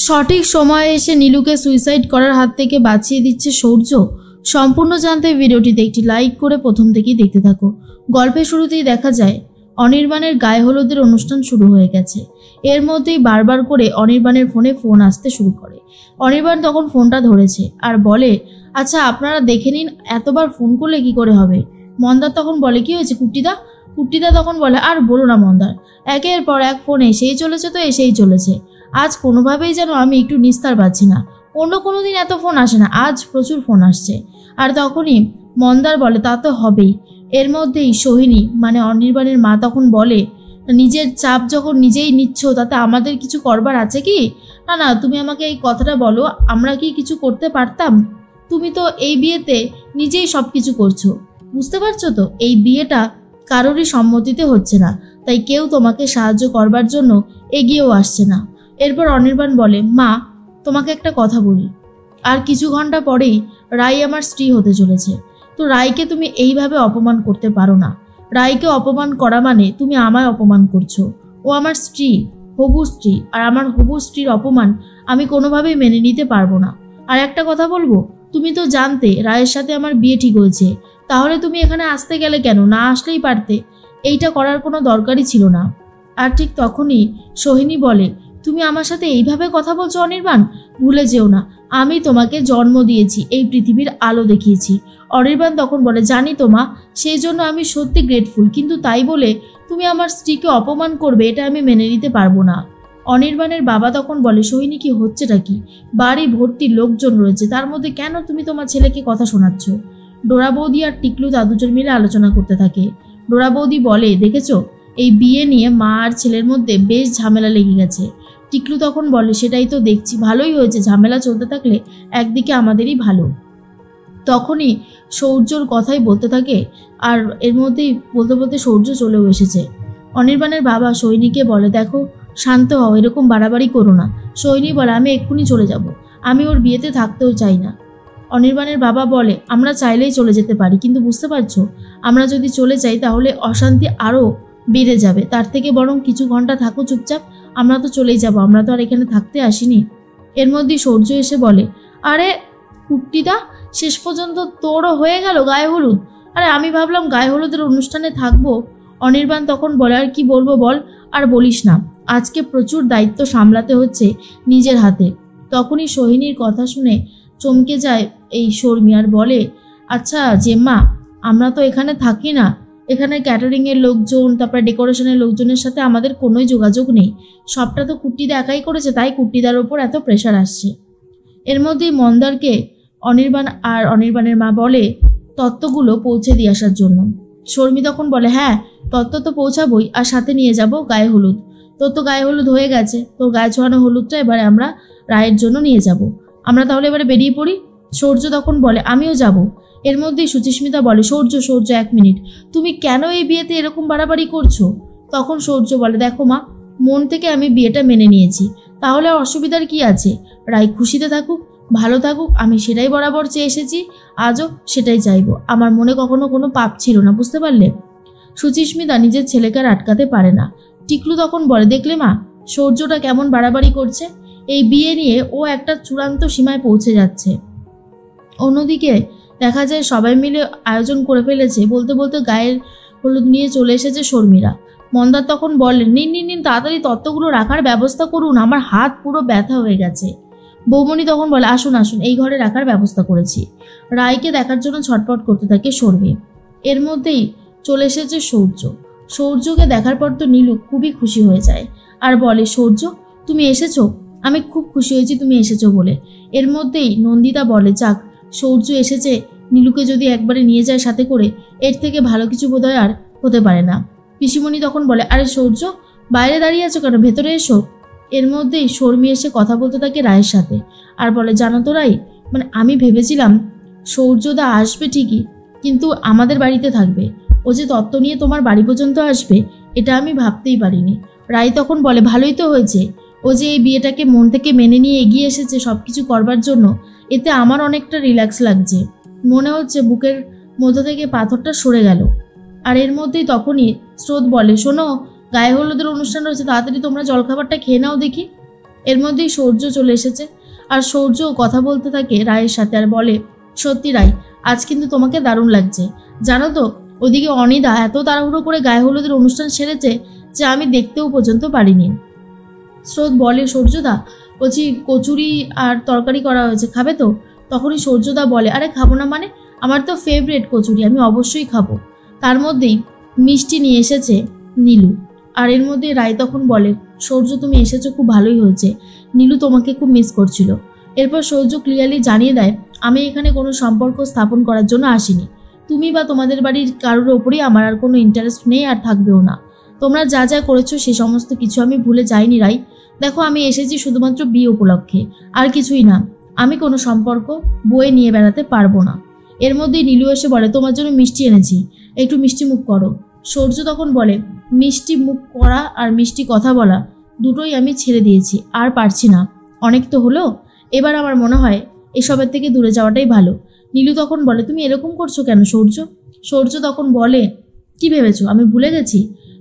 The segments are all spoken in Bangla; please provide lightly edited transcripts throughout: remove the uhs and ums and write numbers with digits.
সঠিক সময়ে এসে নীলুকে সুইসাইড করার হাত থেকে বাঁচিয়ে দিচ্ছে সূর্য। সম্পূর্ণ জানতে ভিডিওটিতে একটি লাইক করে প্রথম থেকেই দেখতে থাকো। গল্পের শুরুতেই দেখা যায় অনির্বাণের গায়ে হলুদের অনুষ্ঠান শুরু হয়ে গেছে। এর মধ্যেই বারবার করে অনির্বাণের ফোন আসতে শুরু করে। অনির্বাণ তখন ফোনটা ধরেছে আর বলে, আচ্ছা আপনারা দেখে নিন, এতবার ফোন করলে কি করে হবে। মন্দার তখন বলে, কি হয়েছে কুট্টিদা? কুট্টিদা তখন বলে, আর বলো না মন্দার, একের পর এক ফোন এসেই চলেছে তো এসেই চলেছে। আজ কোনোভাবেই যেন আমি একটু নিস্তার পাচ্ছি না। অন্য কোনো দিন এত ফোন আসে না, আজ প্রচুর ফোন আসছে। আর তখনই মন্দার বলে, তা তো হবেই। এর মধ্যেই সোহিনী মানে অনির্বাণের মা তখন বলে, নিজের চাপ যখন নিজেই নিচ্ছ তাতে আমাদের কিছু করবার আছে কি? না না, তুমি আমাকে এই কথাটা বলো, আমরা কি কিছু করতে পারতাম? তুমি তো এই বিয়েতে নিজেই সব কিছু করছো, বুঝতে পারছো তো? এই বিয়েটা কারোরই সম্মতিতে হচ্ছে না, তাই কেউ তোমাকে সাহায্য করবার জন্য এগিয়েও আসছে না। এরপর অনির্বাণ বলে, মা তোমাকে একটা কথা বলি, আর কিছু ঘন্টা পরেই রাই আমার স্ত্রী হতে চলেছে। তো রাইকে তুমি এইভাবে অপমান করতে পারো না। রাইকে অপমান করা মানে তুমি আমায় অপমান করছো। ও আমার স্ত্রী, হবু স্ত্রী, আর আমার হবু স্ত্রীর অপমান আমি কোনোভাবেই মেনে নিতে পারবো না। আর একটা কথা বলবো, তুমি তো জানতে রায়ের সাথে আমার বিয়ে ঠিক হয়েছে, তাহলে তুমি এখানে আসতে গেলে কেন? না আসলেই পারতে, এইটা করার কোনো দরকারই ছিল না। আর ঠিক তখনই সোহিনী বলে, তুমি আমার সাথে এইভাবে কথা বলছো অনির্বাণ? ভুলে যেও না, আমি তোমাকে জন্ম দিয়েছি, এই পৃথিবীর আলো দেখিয়েছি। অনির্বাণ তখন বলে, জানি তো মা, সেই জন্য আমি সত্যি গ্রেটফুল, কিন্তু তাই বলে তুমি আমার স্ত্রীকে অপমান করবে এটা আমি মেনে নিতে পারবো না। অনির্বাণের বাবা তখন বলে, সোহিনী কি হচ্ছেটা কি? বাড়ি ভর্তি লোকজন রয়েছে, তার মধ্যে কেন তুমি তোমার ছেলেকে কথা শোনাচ্ছ? ডোরা বৌদি আর টিকলু দুজন মিলে আলোচনা করতে থাকে। ডোরা বৌদি বলে, দেখেছো, এই বিয়ে নিয়ে মা আর ছেলের মধ্যে বেশ ঝামেলা লেগে গেছে। টিকলু তখন বলে, সেটাই তো দেখছি, ভালোই হয়েছে, ঝামেলা চলতে থাকলে একদিকে আমাদেরই ভালো। তখনই সৌর্যর কথাই বলতে থাকে, আর এর মধ্যেই বলতে বলতে সৌর্য চলেও এসেছে। অনির্বাণের বাবা সোহিনীকে বলে, দেখো শান্ত হও, এরকম বাড়াবাড়ি করো না। সোহিনী বলে, আমি এক্ষুনি চলে যাব, আমি ওর বিয়েতে থাকতেও চাই না। অনির্বাণের বাবা বলে, আমরা চাইলেই চলে যেতে পারি, কিন্তু বুঝতে পারছো, আমরা যদি চলে যাই তাহলে অশান্তি আরও বেড়ে যাবে। তার থেকে বরং কিছু ঘন্টা থাকো চুপচাপ, আমরা তো চলেই যাব, আমরা তো আর এখানে থাকতে আসিনি। এর মধ্যেই সূর্য এসে বলে, আরে কুট্টিদা, শেষ পর্যন্ত তোরও হয়ে গেল গায়ে হলুদ? আরে আমি ভাবলাম গায়ে হলুদের অনুষ্ঠানে থাকবো। অনির্বাণ তখন বলে, আর কি বলবো বল, আর বলিস না, আজকে প্রচুর দায়িত্ব সামলাতে হচ্ছে নিজের হাতে। তখনই সোহিনীর কথা শুনে চমকে যায় এই শর্মি আর বলে, আচ্ছা জেম্মা, আমরা তো এখানে থাকি না, এখানে ক্যাটারিংয়ের লোকজন, তারপরে ডেকোরেশনের লোকজনের সাথে আমাদের কোনোই যোগাযোগ নেই, সবটা তো কুট্টিদা একাই করেছে, তাই কুট্টিদার ওপর এত প্রেশার আসছে। এর মধ্যেই মন্দারকে অনির্বাণ আর অনির্বাণের মা বলে তত্ত্বগুলো পৌঁছে দিয়ে আসার জন্য। শর্মি তখন বলে, হ্যাঁ তত্ত্ব তো পৌঁছাবই, আর সাথে নিয়ে যাব গায়ে হলুদ। তোর তো গায়ে হলুদ হয়ে গেছে, তোর গায়ে ছোঁয়ানো হলুদটা এবারে আমরা রায়ের জন্য নিয়ে যাব। আমরা তাহলে এবারে বেরিয়ে পড়ি। সূর্য তখন বলে, আমিও যাব। এর মধ্যেই সুচিস্মিতা বলে, সূর্য 1 মিনিট, তুমি কেন এই বিয়েতে এরকম বাড়াবাড়ি করছো? তখন সূর্য বলে, দেখো মা, মন থেকে আমি বিয়েটা মেনে নিয়েছি, তাহলে অসুবিধার কি আছে? রাই খুশিতে থাকুক, ভালো থাকুক, আমি সেটাই বরাবর চেয়ে এসেছি, আজও সেটাই চাইবো। আমার মনে কখনো কোনো পাপ ছিল না, বুঝতে পারলে? সুচিস্মিতা নিজের ছেলেকে আর আটকাতে পারে না। টিকলু তখন বলে, দেখলে মা, সূর্যটা কেমন বাড়াবাড়ি করছে, এই বিয়ে নিয়ে ও একটা চূড়ান্ত সীমায় পৌঁছে যাচ্ছে। অন্যদিকে দেখা যায় সবাই মিলে আয়োজন করে ফেলেছে, বলতে বলতে গায়ের হলুদ নিয়ে চলে এসেছে শর্মিরা। মন্দার তখন বললেন, নিন তাড়াতাড়ি তত্ত্বগুলো রাখার ব্যবস্থা করুন, আমার হাত পুরো ব্যথা হয়ে গেছে। বৌমণি তখন বলে, আসুন এই ঘরে রাখার ব্যবস্থা করেছি। রায়কে দেখার জন্য ছটপট করতে থাকে শর্মি। এর মধ্যেই চলে এসেছে সূর্যকে দেখার পর তো নীলু খুবই খুশি হয়ে যায় আর বলে, সূর্য তুমি এসেছো, আমি খুব খুশি হয়েছি তুমি এসেছো বলে। এর মধ্যেই নন্দিতা বলে, যাক সূর্য এসেছে, নীলুকে যদি একবারে নিয়ে যায় সাথে করে, এর থেকে ভালো কিছু বোধহয় আর হতে পারে না। পিসিমণি তখন বলে, আরে সূর্য, বাইরে দাঁড়িয়ে আছো কেন, ভেতরে এসো। এর মধ্যেই শর্মি এসে কথা বলতে থাকে রায়ের সাথে আর বলে, জানো তো রাই, মানে আমি ভেবেছিলাম সূর্যদা আসবে ঠিকই, কিন্তু আমাদের বাড়িতে থাকবে, ও যে তত্ত্ব নিয়ে তোমার বাড়ি পর্যন্ত আসবে এটা আমি ভাবতেই পারিনি। রাই তখন বলে, ভালোই তো হয়েছে, ও যে এই বিয়েটাকে মন থেকে মেনে নিয়ে এগিয়ে এসেছে সব কিছু করবার জন্য, এতে আমার অনেকটা রিল্যাক্স লাগছে, মনে হচ্ছে বুকের মধ্যে থেকে পাথরটা সরে গেল। আর এর মধ্যেই তখনই স্রোত বলে, শোনো, গায়ে হলুদের অনুষ্ঠান রয়েছে, তাড়াতাড়ি তোমরা জলখাবারটা খেয়ে নাও দেখি। এর মধ্যেই সূর্য চলে এসেছে, আর সূর্য কথা বলতে থাকে রায়ের সাথে আর বলে, সত্যি রায়, আজ কিন্তু তোমাকে দারুণ লাগছে। জানো তো, ওদিকে অনিদা এত তাড়াহুড়ো করে গায়ে হলুদের অনুষ্ঠান সেরেছে যে আমি দেখতেও পর্যন্ত পারিনি। স্রোত বলে, সূর্যদা, বলছি কচুরি আর তরকারি করা হয়েছে, খাবে তো? তখনই সূর্যদা বলে, আরে খাবো না মানে, আমার তো ফেভারিট কচুরি, আমি অবশ্যই খাবো। তার মধ্যেই মিষ্টি নিয়ে এসেছে নীলু। আর এর মধ্যে রায় তখন বলে, সূর্য তুমি এসেছো, খুব ভালোই হয়েছে, নীলু তোমাকে খুব মিস করছিল। এরপর সূর্য ক্লিয়ারলি জানিয়ে দেয়, আমি এখানে কোনো সম্পর্ক স্থাপন করার জন্য আসিনি। তুমি বা তোমাদের বাড়ির কারোর ওপরই আমার আর কোনো ইন্টারেস্ট নেই, আর থাকবেও না। তোমরা যা যা করেছো সে সমস্ত কিছু আমি ভুলে যাইনি রাই। দেখো, আমি এসেছি শুধুমাত্র বিয়ে উপলক্ষে, আর কিছুই না। আমি কোনো সম্পর্ক বয়ে নিয়ে বেড়াতে পারবো না। এর মধ্যেই নীলু এসে বলে, তোমার জন্য মিষ্টি এনেছি, একটু মিষ্টি মুখ করো। সূর্য তখন বলে, মিষ্টি মুখ করা আর মিষ্টি কথা বলা দুটোই আমি ছেড়ে দিয়েছি, আর পারছি না। অনেক তো হলো, এবার আমার মনে হয় এসবের থেকে দূরে যাওয়াটাই ভালো। নীলু তখন বলে, তুমি এরকম করছো কেন সূর্য? সূর্য তখন বলে, কি ভেবেছো আমি ভুলে গেছি?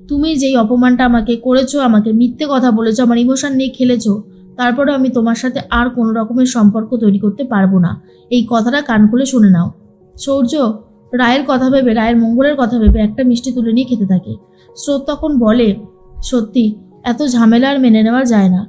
তুমি যেই অপমানটা আমাকে করেছো, আমাকে মিথ্যে কথা বলেছো, আমার ইমোশন নিয়ে খেলেছো, তারপরেও আমি তোমার সাথে আর কোনো রকমের সম্পর্ক তৈরি করতে পারবো না। এই কথাটা কান খুলে শুনে নাও। সূর্য রায়ের কথা ভেবে, রায়ের মঙ্গলের কথা ভেবে একটা মিষ্টি তুলে নিয়ে খেতে থাকে। স্রোত তখন বলে, সত্যি এত ঝামেলা আর মেনে নেওয়া যায় না।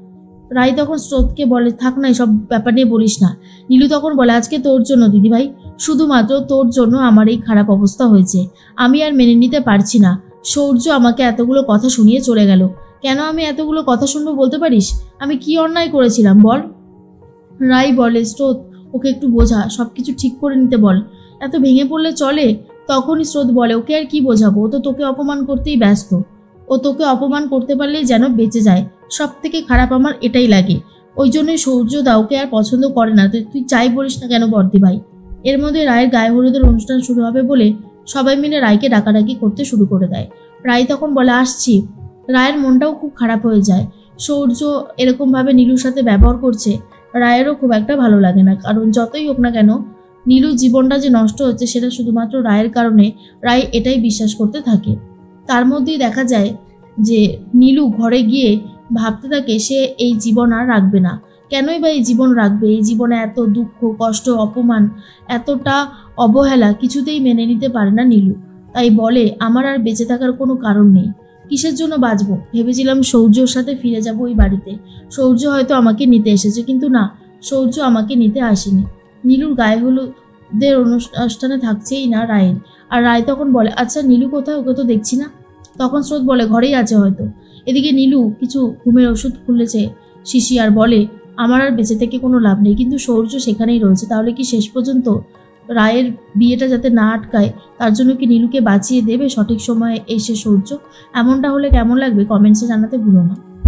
রায় তখন স্রোতকে বলে, থাক না, এসব ব্যাপার নিয়ে বলিস না। নীলু তখন বলে, আজকে তোর জন্য দিদিভাই, শুধুমাত্র তোর জন্য আমার এই খারাপ অবস্থা হয়েছে। আমি আর মেনে নিতে পারছি না। সূর্য আমাকে এতগুলো কথা শুনিয়ে চলে গেল। কেন আমি এতগুলো কথা শুনবো বলতে পারিস? আমি কি অন্যায় করেছিলাম বল? রায় বলে, স্রোত ওকে একটু বোঝা, সবকিছু ঠিক করে নিতে বল, এত ভেঙে পড়লে চলে। তখনই স্রোত বলে, ওকে আর কি বোঝাবো, ও তো তোকে অপমান করতেই ব্যস্ত। ও তোকে অপমান করতে পারলেই যেন বেঁচে যায়। সব থেকে খারাপ আমার এটাই লাগে। ওই জন্যই সূর্যদা ওকে আর পছন্দ করে না। তুই যাই বলিস না কেন বর্দি ভাই। এর মধ্যে রায়ের গায়ে হলুদের অনুষ্ঠান শুরু হবে বলে সবাই মিলে রায়কে ডাকাডাকি করতে শুরু করে দেয়। রায় তখন বলে, আসছি। রায়ের মনটাও খুব খারাপ হয়ে যায়। সূর্য এরকমভাবে নীলুর সাথে ব্যবহার করছে, রায়েরও খুব একটা ভালো লাগে না। কারণ যতই হোক না কেন, নীলুর জীবনটা যে নষ্ট হচ্ছে সেটা শুধুমাত্র রায়ের কারণে। রায় এটাই বিশ্বাস করতে থাকে। তার মধ্যেই দেখা যায় যে নীলু ঘরে গিয়ে ভাবতে থাকে সে এই জীবন আর রাখবে না। কেনই বা এই জীবন রাখবে? এই জীবনে এত দুঃখ, কষ্ট, অপমান, এতটা অবহেলা কিছুতেই মেনে নিতে পারে না নীলু। তাই বলে, আমার আর বেঁচে থাকার কোনো কারণ নেই। কিসের জন্য বাঁচবো? ভেবেছিলাম সূর্যর সাথে ফিরে যাব ওই বাড়িতে। সূর্য হয়তো আমাকে নিতে এসেছে, কিন্তু না, সূর্য আমাকে নিতে আসেনি। নীলুর গায়ে হলুদের অনুষ্ঠানে থাকছেই না রায়ের। আর রায় তখন বলে, আচ্ছা নীলু কোথায়? ওকে তো দেখছি না। তখন স্রোত বলে, ঘরেই আছে হয়তো। এদিকে নীলু কিছু ঘুমের ওষুধ খুলেছে শিশি আর বলে, আমার আর বেঁচে থেকে কোনো লাভ নেই। কিন্তু সূর্য সেখানেই রয়েছে। তাহলে কি শেষ পর্যন্ত রায়ের বিয়েটা যাতে না আটকায় তার জন্য কি নীলুকে বাঁচিয়ে দেবে সঠিক সময়ে এসে সূর্য? এমনটা হলে কেমন লাগবে কমেন্টসে জানাতে ভুলো না।